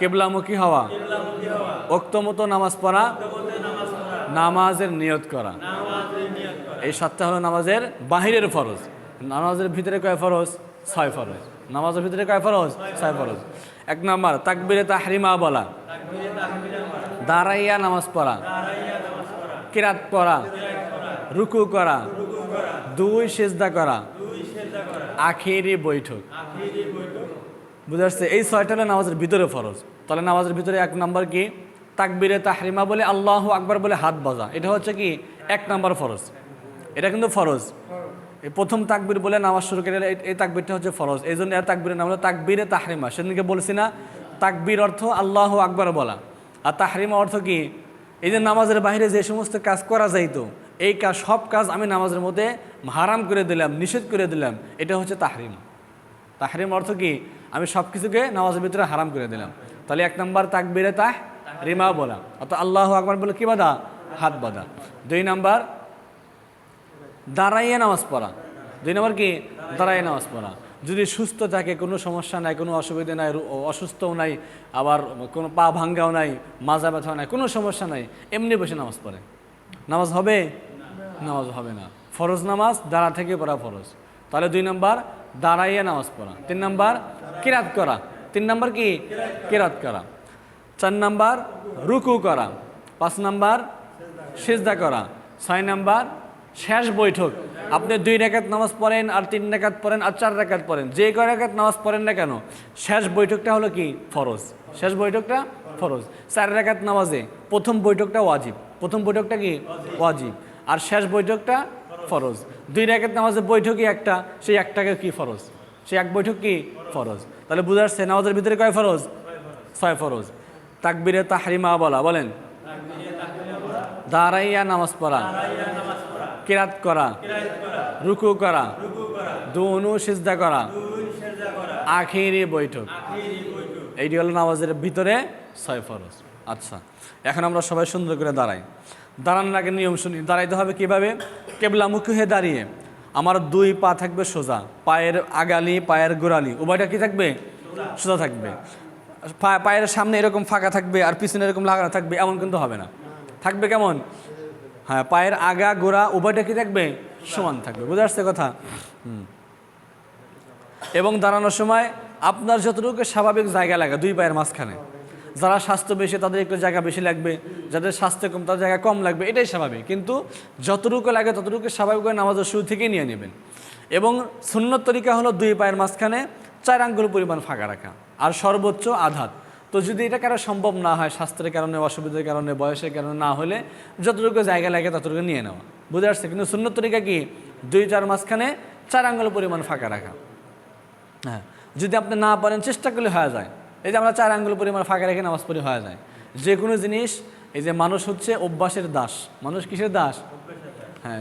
কিবলামুখী হওয়া, ওক্তমতো নামাজ পড়া, নামাজের নিয়ত করা। এই সাতটা হলো নামাজের বাহিরের ফরজ। নামাজের ভিতরে কয় ফরজ? 6 ফরজ। নামাজের ভিতরে কয় ফরজ? 6 ফরজ। 1 নাম্বার তাকবীরে তাহরিমা বলা, দাঁড়াইয়া নামাজ পড়া, কিরাত পড়া, রুকু করা, 2 সিজদা করা, আখিরি বৈঠক। বুঝা যাচ্ছে? এই 6টা হলো নামাজের ভিতরে ফরজ। তাহলে নামাজের ভিতরে 1 নাম্বার কি? তাকবীরে তাহরিমা বলে আল্লাহু আকবার বলে হাত বাজা, এটা হচ্ছে কি 1 নাম্বার ফরজ। এটা কিন্তু ফরজ। এই প্রথম তাকবীর বলে নামাজ শুরু করে এই তাকবীরটা হচ্ছে ফরজ। এই জন্য এর তাকবীরের নাম হলো তাকবীরে তাহরিমা। সেদিনকে বলছি না, তাকবীর অর্থ আল্লাহু আকবার বলা, আর তাহরিমা অর্থ কি? এই যে নামাজের বাইরে যে সমস্ত কাজ করা যাইতো, এই কাজ সব কাজ আমি নামাজের মধ্যে হারাম করে দিলাম, নিষেধ করে দিলাম, এটা হচ্ছে তাহরিমা। তাহরিম অর্থ কি? আমি সব কিছুকে নামাজের ভিতরে হারাম করে দিলাম। তাহলে 1 নাম্বার তাকবীরে তাহরিমা বলা, অর্থাৎ আল্লাহু আকবার বলে কি বাঁধা? হাত বাঁধা। 2 নাম্বার দাঁড়াইয়ে নামাজ পড়া। 2 নাম্বার কি? দাঁড়াইয়ে নামাজ পড়া। যদি সুস্থ থাকে, কোনো সমস্যা নাই, কোনো অসুবিধা নাই, অসুস্থও নাই, আবার কোনো পা ভাঙ্গাও নাই, মাজা ব্যথাও নাই, কোনো সমস্যা নাই, এমনি বসে নামাজ পড়ে, নামাজ হবে? নামাজ হবে না। ফরজ নামাজ দাঁড়া থেকে পড়া ফরজ। তাহলে 2 নাম্বার দাঁড়াইয়ে নামাজ পড়া। 3 নাম্বার কিরাত করা। 3 নাম্বার কি? কিরাত করা। 4 নাম্বার রুকু করা। 5 নাম্বার সিজদা করা। 6 নাম্বার শেষ বৈঠক। আপনি 2 রাকাত নামাজ পড়েন, আর 3 রাকাত পড়েন, আর 4 রাকাত পড়েন, যে কয় রাকাত নামাজ পড়েন না কেন, শেষ বৈঠকটা হলো কি? ফরজ। শেষ বৈঠকটা ফরজ। 4 রাকাত নামাজে প্রথম বৈঠকটা ওয়াজিব। প্রথম বৈঠকটা কি? ওয়াজিব। আর শেষ বৈঠকটা ফরজ। 2 রাকাত নামাজে বৈঠকই একটা, সেই একটাকে কি? ফরজ। সেই 1 বৈঠক কি? ফরজ। তাহলে বুঝা যাচ্ছে নামাজের ভিতরে কয় ফরজ? 6 ফরজ। তাকবীরে তাহরিমা বলা, বলেন। দাঁড়াইয়া নামাজ পড়া, কিরাত করা, রুকু করা, 2 সিজদা করা, আখিরি বৈঠক। এইটি হলো নামাজের ভিতরে 6 ফরজ। আচ্ছা, এখন আমরা সবাই সুন্দর করে দাঁড়াই। দাঁড়ানোর আগে নিয়ম শুনি। দাঁড়াইতে হবে কিভাবে? কেবলামুখী হয়ে দাঁড়িয়ে আমার 2 পা থাকবে সোজা, পায়ের আগালি পায়ের গোড়ালি উভয়টা কি থাকবে? সোজা থাকবে। পায়ের সামনে এরকম ফাঁকা থাকবে, আর পিছনে এরকম লাগানো থাকবে, এমন কিন্তু হবে না। থাকবে কেমন? হ্যাঁ, পায়ের আগা গোড়া উভয়টা কি থাকবে? সমান থাকবে। বুঝা আসছে কথা? এবং দাঁড়ানোর সময় আপনার যতটুকু স্বাভাবিক জায়গা লাগে 2 পায়ের মাঝখানে। যারা স্বাস্থ্য বেশি তাদের একটু জায়গা বেশি লাগবে, যাদের স্বাস্থ্য কম তাদের জায়গা কম লাগবে, এটাই স্বাভাবিক। কিন্তু যতটুকু লাগে ততটুকু স্বাভাবিকভাবে নামাজের শুরু থেকেই নিয়ে নেবেন। এবং সুন্নত তরিকা হলো 2 পায়ের মাঝখানে 4 আঙ্গুল পরিমাণ ফাঁকা রাখা, আর সর্বোচ্চ আধাত। তো যদি এটা কারো সম্ভব না হয়, স্বাস্থ্যের কারণে, অসুবিধার কারণে, বয়সের কারণে না হলে যতটুকু জায়গা লাগে ততটুকু নিয়ে নেওয়া। বুঝে আসছে? কিন্তু সুন্নত তরিকা কি? 2-4 মাঝখানে 4 আঙ্গুল পরিমাণ ফাঁকা রাখা। হ্যাঁ, যদি আপনি না পারেন চেষ্টা করলে হয়ে যায়। এই যে আমরা 4 আঙ্গুল পরিমাণ ফাঁকা রেখে নামাজ পড়ি, হয়ে যায়। যে কোনো জিনিস, এই যে মানুষ হচ্ছে অভ্যাসের দাস। মানুষ কিসের দাস? হ্যাঁ,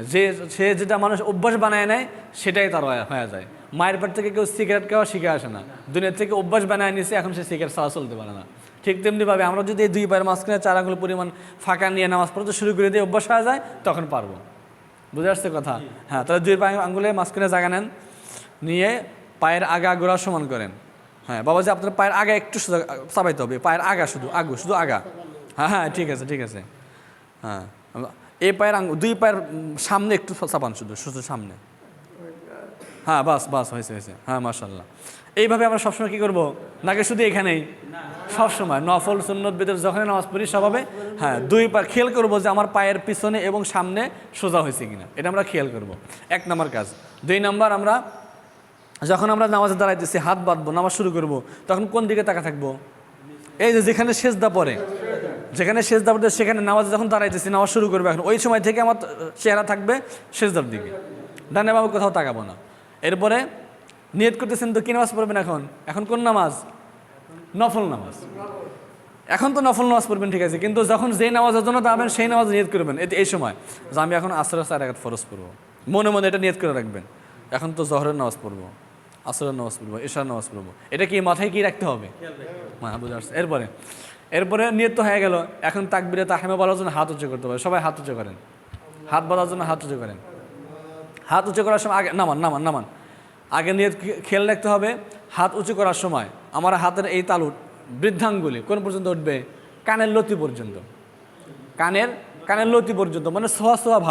সে যেটা মানুষ অভ্যাস বানায় নেয় সেটাই তার হয়ে যায়। মায়ের পেট থেকে কেউ সিগারেট খাওয়া শিখে আসে না, দুনিয়ার থেকে অভ্যাস বানায় নিয়েছে, এখন সে সিগারেট ছাড়া চলতে পারে না। ঠিক তেমনিভাবে আমরা যদি এই 2 পায়ের মাঝখানে 4 আঙ্গুল পরিমাণ ফাঁকা নিয়ে নামাজ পড়তে শুরু করে দিয়ে অভ্যাস হয়ে যায়, তখন পারবো। বুঝে আসছে কথা? হ্যাঁ, তাহলে 2 পায়ের আঙ্গুলে মাঝখানে জায়গা নেন, নিয়ে পায়ের আগা গোড়া সমান করেন। হ্যাঁ বাবাজি, আপনার পায়ের আগা একটু চাপাইতে হবে, পায়ের আগা, শুধু আগা। হ্যাঁ হ্যাঁ, ঠিক আছে ঠিক আছে। হ্যাঁ, এই পায়ের 2 পায়ের সামনে একটু চাপান, শুধু সামনে। হ্যাঁ, বাস হয়েছে। হ্যাঁ, মাশাআল্লাহ। এইভাবে আমরা সবসময় কী করবো? নাকি শুধু এখানেই? সবসময় নফল সুন্নত ভিতরে যখন নামাজ পড়ি স্বভাবে, হ্যাঁ, 2 পা খেয়াল করবো যে আমার পায়ের পিছনে এবং সামনে সোজা হয়েছে কিনা, এটা আমরা খেয়াল করবো। 1 নম্বর কাজ। 2 নম্বর, আমরা যখন আমরা নামাজে দাঁড়াইতেছি, হাত বাঁধবো, নামাজ শুরু করব, তখন কোন দিকে তাকা থাকবো? এই যেখানে সেজদা পড়ে, সেখানে নামাজে যখন দাঁড়াইতেছি, নামাজ শুরু করবো, এখন ওই সময় থেকে আমার চেহারা থাকবে সেজদার দিকে, ডানে বামে কোথাও তাকাবো না। এরপরে নিয়ত করতেছেন তো কি নামাজ পড়বেন? এখন কোন নামাজ? নফল নামাজ। এখন তো নফল নামাজ পড়বেন, ঠিক আছে, কিন্তু যখন যেই নামাজের জন্য দাঁড়াবেন সেই নামাজ নিয়ত করবেন। এই সময় যে আমি এখন আসরের 4 রাকাত ফরজ পড়বো, মনে মনে এটা নিয়ত করে রাখবেন। এখন তো জহরের নামাজ পড়বো, আসরের নামাজ পড়বো, এশার নামাজ পড়বো, এটা কি মাথায় কি রাখতে হবে? হ্যাঁ, বুঝতে পারছি। এরপরে নিয়ত তো হয়ে গেল। এখন তাকবীরে তাহরিমা বলার জন্য হাত উঁচু করতে হবে। সবাই হাত উঁচু করেন, হাত বলার জন্য হাত উঁচু করেন। হাত উঁচু করার সময় আগে নামান। আগে নিয়ত খেয়াল রাখতে হবে, হাত উঁচু করার সময় আমার হাতের এই তালু বৃদ্ধাঙ্গুলি কোন পর্যন্ত উঠবে? কানের লতি পর্যন্ত। কানের লতি পর্যন্ত, মানে সোয়া সোয়া ভাব